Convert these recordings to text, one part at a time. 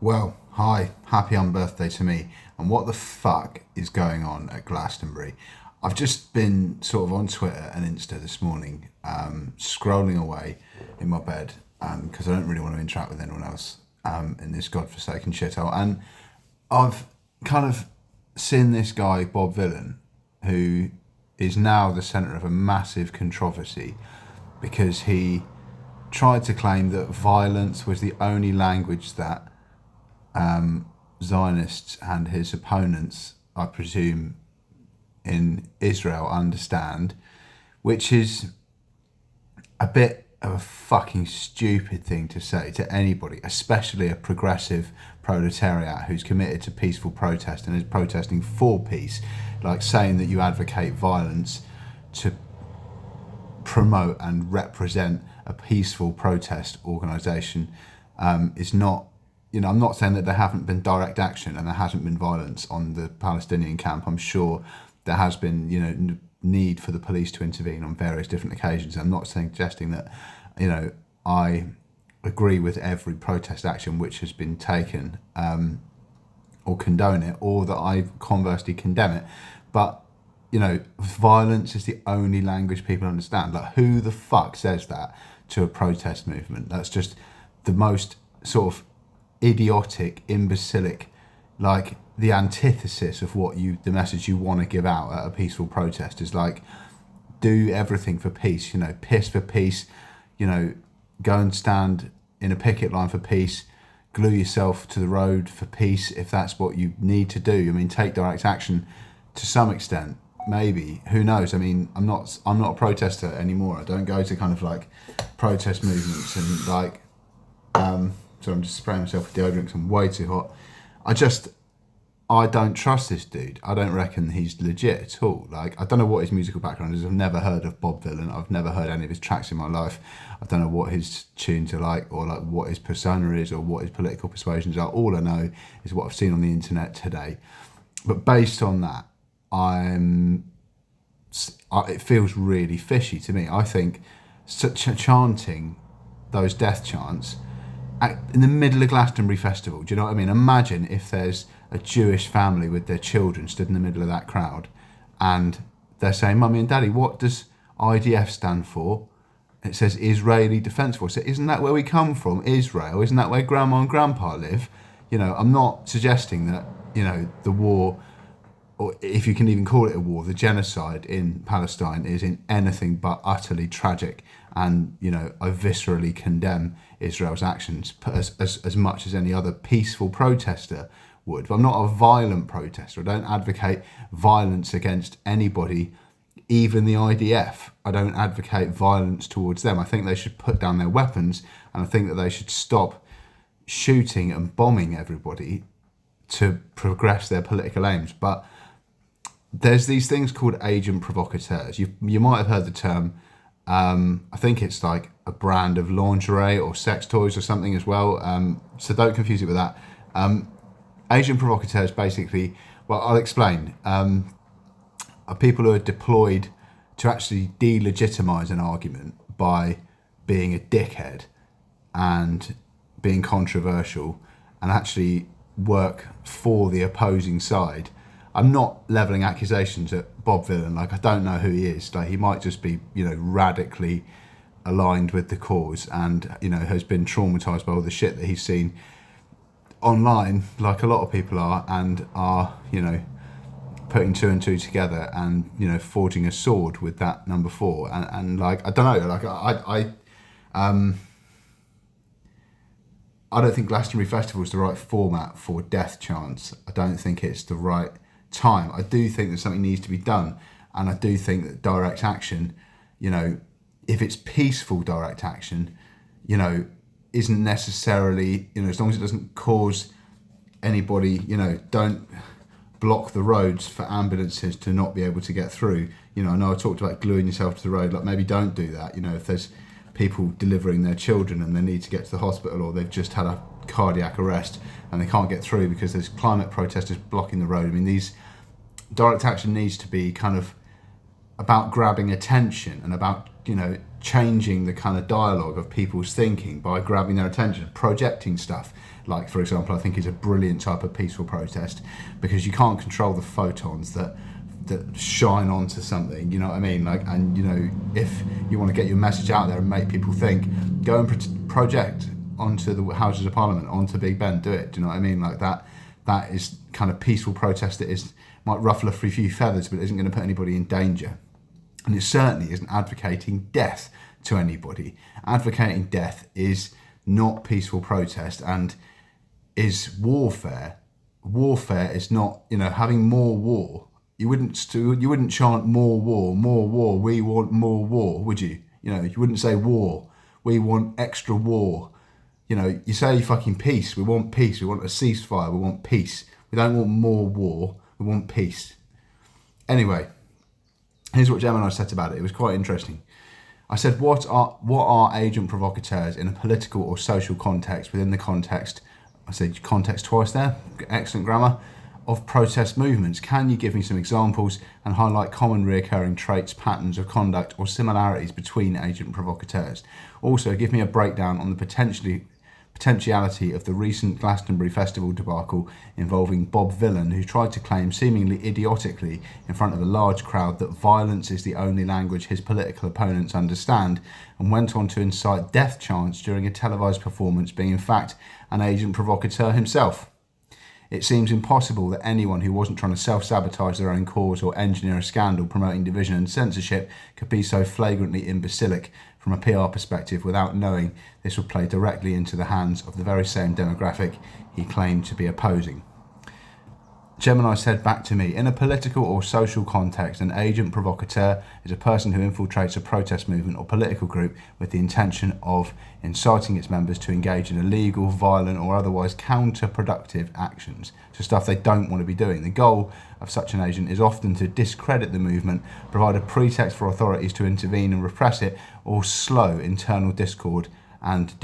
Well, hi, happy unbirthday to me. And what the fuck is going on at Glastonbury? I've just been sort of on Twitter and Insta this morning, scrolling away in my bed because I don't really want to interact with anyone else in this godforsaken shithole. And I've kind of seen this guy, Bob Vylan, who is now the centre of a massive controversy because he tried to claim that violence was the only language that Zionists and his opponents, I presume, in Israel understand, which is a bit of a fucking stupid thing to say to anybody, especially a progressive proletariat who's committed to peaceful protest and is protesting for peace. Like saying that you advocate violence to promote and represent a peaceful protest organisation is not, I'm not saying that there haven't been direct action and there hasn't been violence on the Palestinian camp. I'm sure there has been, need for the police to intervene on various different occasions. I'm not suggesting that, I agree with every protest action which has been taken or condone it, or that I conversely condemn it. But, violence is the only language people understand. Like, who the fuck says that to a protest movement? That's just the most sort of idiotic, imbecilic, like the antithesis of what the message you want to give out at a peaceful protest is like, do everything for peace, piss for peace, go and stand in a picket line for peace, glue yourself to the road for peace if that's what you need to do. I mean, take direct action to some extent, maybe, who knows? I mean, I'm not a protester anymore. I don't go to kind of like protest movements and like so I'm just spraying myself with deodorant because I'm way too hot. I don't trust this dude. I don't reckon he's legit at all. Like, I don't know what his musical background is. I've never heard of Bob Vylan. I've never heard any of his tracks in my life. I don't know what his tunes are like, or like what his persona is, or what his political persuasions are. All I know is what I've seen on the internet today. But based on that, it feels really fishy to me. I think chanting those death chants in the middle of Glastonbury Festival, do you know what I mean? Imagine if there's a Jewish family with their children stood in the middle of that crowd and they're saying, Mummy and Daddy, what does IDF stand for? It says Israeli Defence Force. Isn't that where we come from, Israel? Isn't that where Grandma and Grandpa live? I'm not suggesting that, the war, or if you can even call it a war, the genocide in Palestine is in anything but utterly tragic. And, I viscerally condemn Israel's actions as much as any other peaceful protester would. But I'm not a violent protester. I don't advocate violence against anybody, even the IDF. I don't advocate violence towards them. I think they should put down their weapons, and I think that they should stop shooting and bombing everybody to progress their political aims. But there's these things called agent provocateurs. You might have heard the term. I think it's like a brand of lingerie or sex toys or something as well. So don't confuse it with that. Agent provocateurs basically, well, I'll explain, are people who are deployed to actually delegitimize an argument by being a dickhead and being controversial and actually work for the opposing side. I'm not levelling accusations at Bob Vylan. Like, I don't know who he is. Like, he might just be, radically aligned with the cause and, has been traumatised by all the shit that he's seen online, like a lot of people are, and are, putting two and two together and, forging a sword with that number 4. And like, I don't know, like, I don't think Glastonbury Festival is the right format for death chants. I don't think it's the right time. I do think that something needs to be done, and I do think that direct action, if it's peaceful direct action, isn't necessarily, as long as it doesn't cause anybody, don't block the roads for ambulances to not be able to get through. I know I talked about gluing yourself to the road, like maybe don't do that. If there's people delivering their children and they need to get to the hospital, or they've just had a cardiac arrest and they can't get through because there's climate protesters blocking the road. I mean, these direct action needs to be kind of about grabbing attention and about, changing the kind of dialogue of people's thinking by grabbing their attention, projecting stuff, like, for example, I think is a brilliant type of peaceful protest, because you can't control the photons that shine onto something, you know what I mean? Like, and you know, if you want to get your message out there and make people think, go and project onto the Houses of Parliament, onto Big Ben, do it. Do you know what I mean? Like that is kind of peaceful protest that might ruffle a few feathers, but isn't going to put anybody in danger. And it certainly isn't advocating death to anybody. Advocating death is not peaceful protest and is warfare. Warfare is not, you know, having more war. You wouldn't chant more war, we want more war, would you? You know, you wouldn't say war, we want extra war. You know, you say fucking peace, we want peace, we want a ceasefire, we want peace. We don't want more war, we want peace. Anyway, here's what Gemini said about it. It was quite interesting. I said, what are agent provocateurs in a political or social context, within the context, I said context twice there, excellent grammar, of protest movements? Can you give me some examples and highlight common reoccurring traits, patterns of conduct or similarities between agent provocateurs? Also, give me a breakdown on the potentiality of the recent Glastonbury Festival debacle involving Bob Vylan, who tried to claim seemingly idiotically in front of a large crowd that violence is the only language his political opponents understand, and went on to incite death chants during a televised performance, being in fact an agent provocateur himself. It seems impossible that anyone who wasn't trying to self-sabotage their own cause or engineer a scandal promoting division and censorship could be so flagrantly imbecilic from a PR perspective without knowing this would play directly into the hands of the very same demographic he claimed to be opposing. Gemini said back to me, in a political or social context, an agent provocateur is a person who infiltrates a protest movement or political group with the intention of inciting its members to engage in illegal, violent or otherwise counterproductive actions, so stuff they don't want to be doing. The goal of such an agent is often to discredit the movement, provide a pretext for authorities to intervene and repress it, or sow internal discord and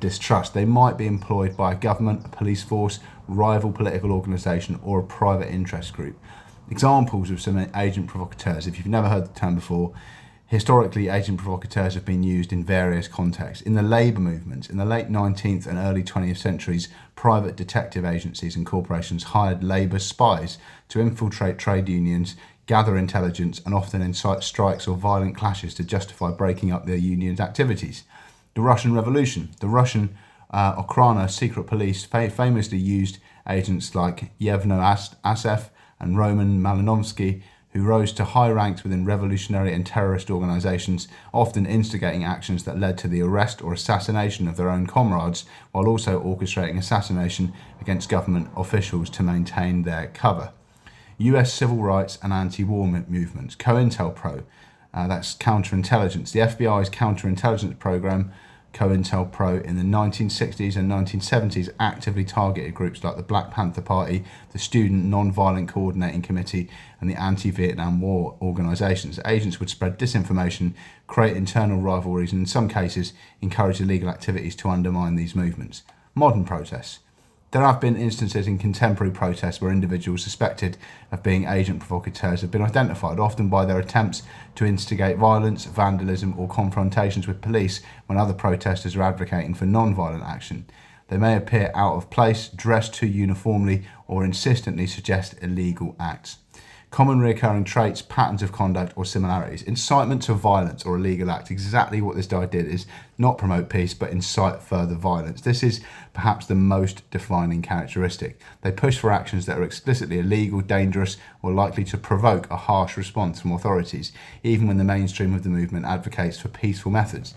distrust. They might be employed by a government, a police force, rival political organisation or a private interest group. Examples of some agent provocateurs, if you've never heard the term before, historically agent provocateurs have been used in various contexts. In the labour movement, in the late 19th and early 20th centuries, private detective agencies and corporations hired labour spies to infiltrate trade unions, gather intelligence and often incite strikes or violent clashes to justify breaking up their unions' activities. The Russian Revolution. The Russian Okhrana secret police famously used agents like Yevno Asev and Roman Malinovsky, who rose to high ranks within revolutionary and terrorist organisations, often instigating actions that led to the arrest or assassination of their own comrades, while also orchestrating assassination against government officials to maintain their cover. US civil rights and anti-war movements. COINTELPRO. That's counterintelligence. The FBI's counterintelligence program, COINTELPRO, in the 1960s and 1970s actively targeted groups like the Black Panther Party, the Student Non-Violent Coordinating Committee and the Anti-Vietnam War organisations. Agents would spread disinformation, create internal rivalries and in some cases encourage illegal activities to undermine these movements. Modern protests. There have been instances in contemporary protests where individuals suspected of being agent provocateurs have been identified, often by their attempts to instigate violence, vandalism or confrontations with police when other protesters are advocating for non-violent action. They may appear out of place, dress too uniformly or insistently suggest illegal acts. Common recurring traits, patterns of conduct or similarities. Incitement to violence or illegal act. Exactly what this guy did is not promote peace but incite further violence. This is perhaps the most defining characteristic. They push for actions that are explicitly illegal, dangerous or likely to provoke a harsh response from authorities, even when the mainstream of the movement advocates for peaceful methods.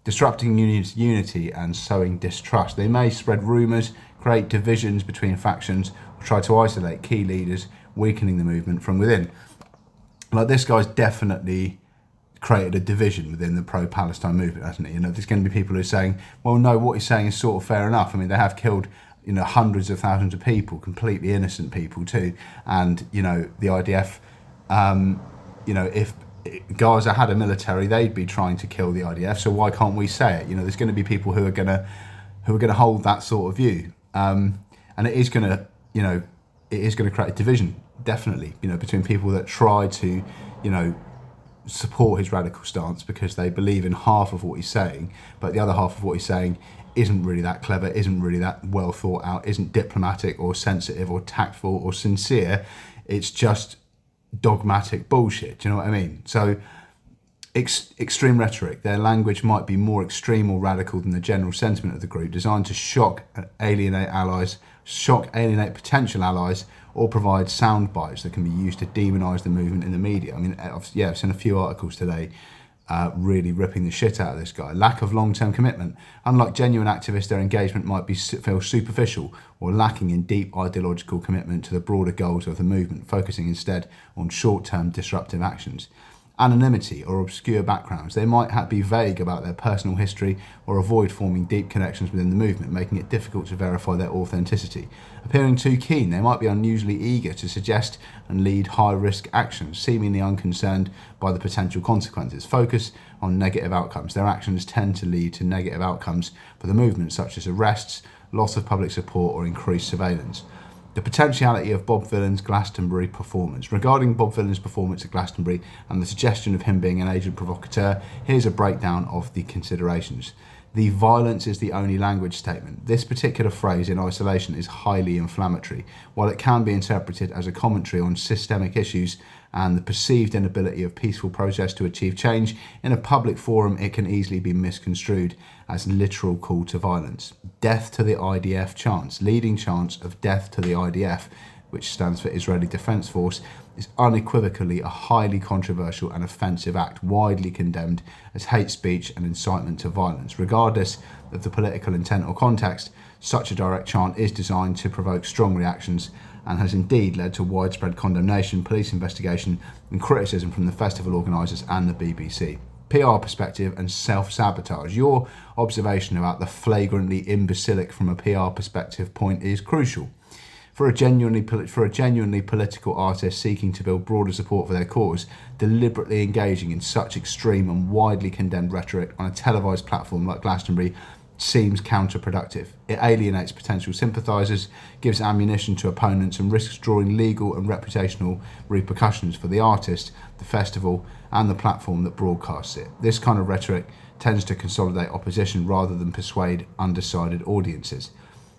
Disrupting unity and sowing distrust. They may spread rumours, create divisions between factions or try to isolate key leaders, weakening the movement from within. Like, this guy's definitely created a division within the pro-Palestine movement, hasn't he? You know, there's going to be people who are saying, well, no, what he's saying is sort of fair enough. I mean, they have killed, you know, hundreds of thousands of people, completely innocent people too. And, you know, the IDF, you know, if Gaza had a military, they'd be trying to kill the IDF. So why can't we say it? You know, there's going to be people who are going to hold that sort of view. And it is going to, you know, it is going to create a division, definitely, you know, between people that try to, you know, support his radical stance because they believe in half of what he's saying, but the other half of what he's saying isn't really that clever, isn't really that well thought out, isn't diplomatic or sensitive or tactful or sincere. It's just dogmatic bullshit. Do you know what I mean? So extreme rhetoric. Their language might be more extreme or radical than the general sentiment of the group, designed to shock and alienate potential allies, or provide sound bites that can be used to demonise the movement in the media. I mean, I've seen a few articles today really ripping the shit out of this guy. Lack of long-term commitment. Unlike genuine activists, their engagement might feel superficial or lacking in deep ideological commitment to the broader goals of the movement, focusing instead on short-term disruptive actions. Anonymity or obscure backgrounds. They might be vague about their personal history or avoid forming deep connections within the movement, making it difficult to verify their authenticity. Appearing too keen, they might be unusually eager to suggest and lead high-risk actions, seemingly unconcerned by the potential consequences. Focus on negative outcomes. Their actions tend to lead to negative outcomes for the movement, such as arrests, loss of public support, or increased surveillance. The potentiality of Bob Vylan's Glastonbury performance. Regarding Bob Vylan's performance at Glastonbury and the suggestion of him being an agent provocateur, here's a breakdown of the considerations. The violence is the only language statement. This particular phrase in isolation is highly inflammatory. While it can be interpreted as a commentary on systemic issues and the perceived inability of peaceful protests to achieve change, in a public forum it can easily be misconstrued as a literal call to violence. Death to the IDF chants. Leading chants of death to the IDF, which stands for Israeli Defense Force, is unequivocally a highly controversial and offensive act, widely condemned as hate speech and incitement to violence. Regardless of the political intent or context, such a direct chant is designed to provoke strong reactions and has indeed led to widespread condemnation, police investigation and criticism from the festival organisers and the BBC. PR perspective and self-sabotage. Your observation about the flagrantly imbecilic from a PR perspective point is crucial. For a genuinely political artist seeking to build broader support for their cause, deliberately engaging in such extreme and widely condemned rhetoric on a televised platform like Glastonbury seems counterproductive. It alienates potential sympathisers, gives ammunition to opponents, and risks drawing legal and reputational repercussions for the artist, the festival, and the platform that broadcasts it. This kind of rhetoric tends to consolidate opposition rather than persuade undecided audiences.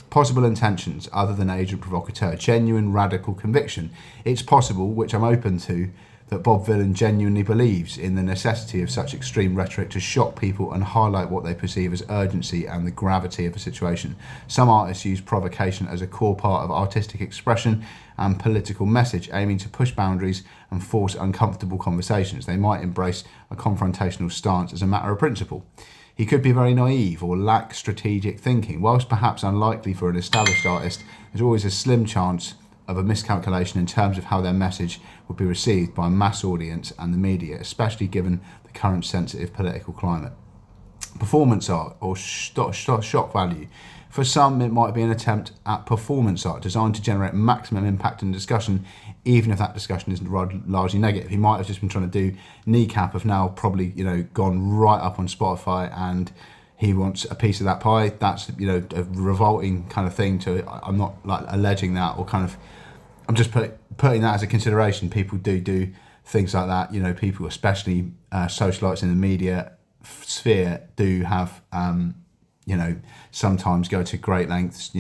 Possible intentions other than agent provocateur. Genuine radical conviction. It's possible, which I'm open to, that Bob Vylan genuinely believes in the necessity of such extreme rhetoric to shock people and highlight what they perceive as urgency and the gravity of a situation. Some artists use provocation as a core part of artistic expression and political message, aiming to push boundaries and force uncomfortable conversations. They might embrace a confrontational stance as a matter of principle. He could be very naive or lack strategic thinking. Whilst perhaps unlikely for an established artist, there's always a slim chance of a miscalculation in terms of how their message would be received by a mass audience and the media, especially given the current sensitive political climate. Performance art or shock value. For some, it might be an attempt at performance art designed to generate maximum impact in discussion, even if that discussion is largely negative. He might have just been trying to do Kneecap, have now probably gone right up on Spotify, and he wants a piece of that pie. That's a revolting kind of thing. I'm not like alleging that, or kind of, I'm just putting that as a consideration. People do things like that. People, especially socialites in the media sphere, do have sometimes go to great lengths.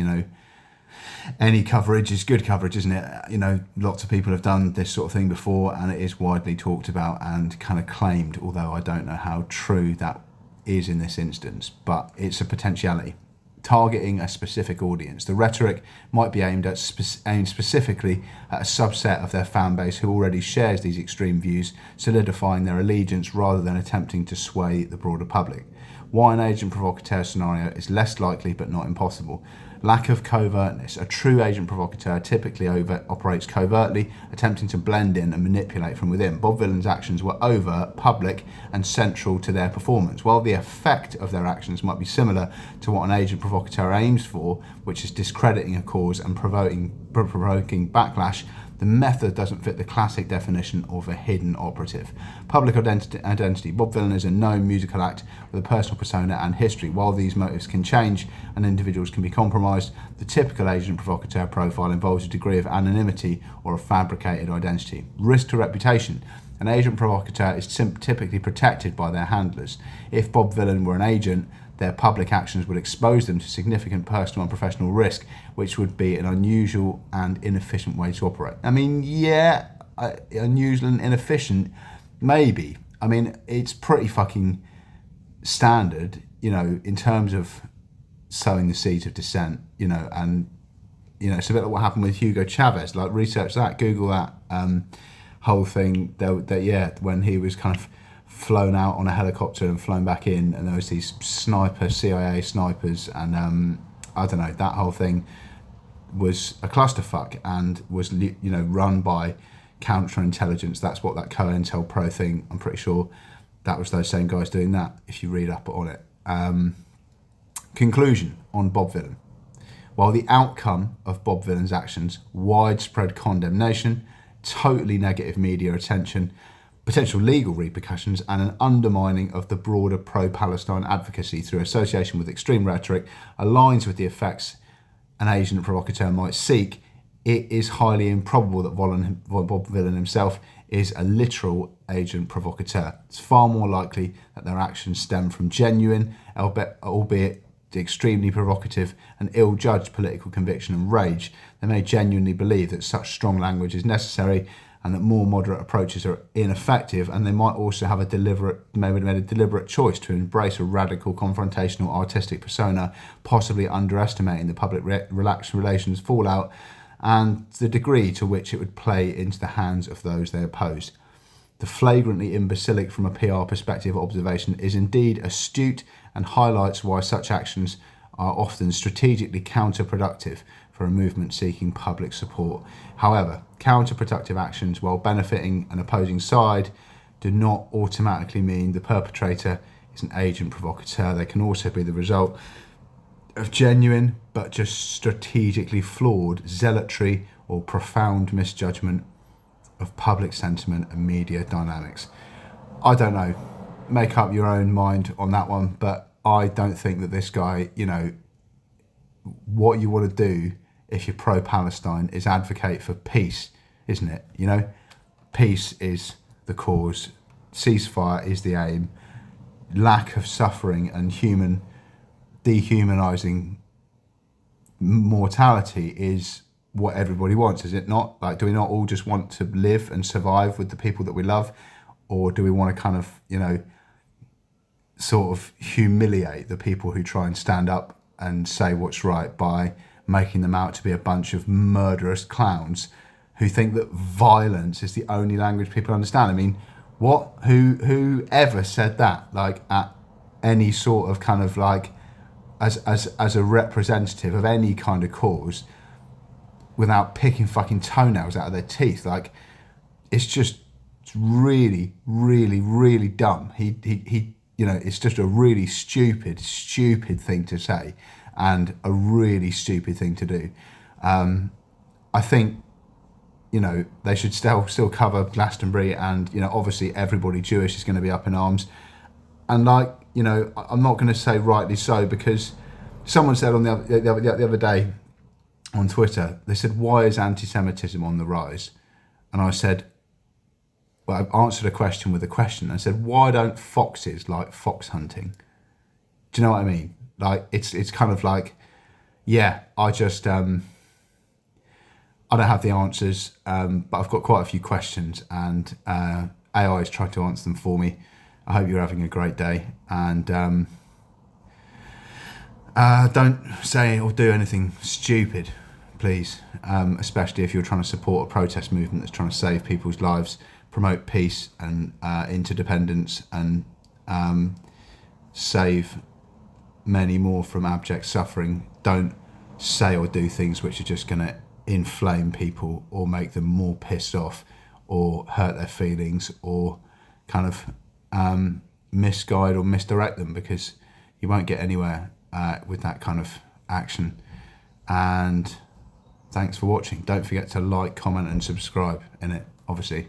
Any coverage is good coverage, isn't it? Lots of people have done this sort of thing before, and it is widely talked about and kind of claimed, although I don't know how true that is in this instance, but it's a potentiality. Targeting a specific audience. The rhetoric might be aimed specifically at a subset of their fan base who already shares these extreme views, solidifying their allegiance rather than attempting to sway the broader public. Why an agent provocateur scenario is less likely but not impossible. Lack of covertness. A true agent provocateur typically operates covertly, attempting to blend in and manipulate from within. Bob Vylan's actions were overt, public, and central to their performance. While the effect of their actions might be similar to what an agent provocateur aims for, which is discrediting a cause and provoking backlash, the method doesn't fit the classic definition of a hidden operative. Public identity. Bob Vylan is a known musical act with a personal persona and history. While these motives can change and individuals can be compromised, the typical agent provocateur profile involves a degree of anonymity or a fabricated identity. Risk to reputation. An agent provocateur is typically protected by their handlers. If Bob Vylan were an agent, their public actions would expose them to significant personal and professional risk, which would be an unusual and inefficient way to operate. I mean, yeah, unusual and inefficient, maybe. I mean, it's pretty fucking standard, you know, in terms of sowing the seeds of dissent, you know, and, you know, it's a bit like what happened with Hugo Chavez. Like, research that, Google that whole thing, that when he was kind of flown out on a helicopter and flown back in, and there was these CIA snipers, and I don't know, that whole thing was a clusterfuck and was, you know, run by counterintelligence. That's what that COINTELPRO thing, I'm pretty sure that was those same guys doing that, if you read up on it. Conclusion on Bob Vylan. While the outcome of Bob Vylan's actions, widespread condemnation, totally negative media attention, potential legal repercussions, and an undermining of the broader pro-Palestine advocacy through association with extreme rhetoric, aligns with the effects an agent provocateur might seek, it is highly improbable that Bob Vylan himself is a literal agent provocateur. It's far more likely that their actions stem from genuine, albeit extremely provocative and ill-judged political conviction and rage. They may genuinely believe that such strong language is necessary and that more moderate approaches are ineffective, and they might also have made a deliberate choice to embrace a radical, confrontational, artistic persona, possibly underestimating the public relations fallout and the degree to which it would play into the hands of those they oppose. The flagrantly imbecilic from a PR perspective observation is indeed astute and highlights why such actions are often strategically counterproductive for a movement seeking public support. However, counterproductive actions, while benefiting an opposing side, do not automatically mean the perpetrator is an agent provocateur. They can also be the result of genuine but just strategically flawed zealotry or profound misjudgment of public sentiment and media dynamics. I don't know, make up your own mind on that one, but I don't think that this guy, you know, what you want to do if you're pro-Palestine is advocate for peace, isn't it? You know, peace is the cause, ceasefire is the aim, lack of suffering and dehumanizing mortality is what everybody wants, is it not? Like, do we not all just want to live and survive with the people that we love? Or do we want to kind of, you know, sort of humiliate the people who try and stand up and say what's right by making them out to be a bunch of murderous clowns who think that violence is the only language people understand? I mean, what? Who ever said that? Like, at any sort of kind of like, as a representative of any kind of cause, without picking fucking toenails out of their teeth? Like, it's really, really, really dumb. He you know, it's just a really stupid thing to say, and a really stupid thing to do. I think, you know, they should still cover Glastonbury, and, you know, obviously everybody Jewish is going to be up in arms. And, like, you know, I'm not going to say rightly so, because someone said on the other day on Twitter, they said, why is anti-Semitism on the rise? And I said, well, I answered a question with a question. I said, why don't foxes like fox hunting? Do you know what I mean? Like, it's kind of like, yeah, I just, I don't have the answers, but I've got quite a few questions, and AI is trying to answer them for me. I hope you're having a great day, and don't say or do anything stupid, please, especially if you're trying to support a protest movement that's trying to save people's lives, promote peace and interdependence, and save many more from abject suffering. Don't say or do things which are just going to inflame people or make them more pissed off or hurt their feelings or kind of misguide or misdirect them, because you won't get anywhere with that kind of action. And thanks for watching. Don't forget to like, comment and subscribe in it, obviously.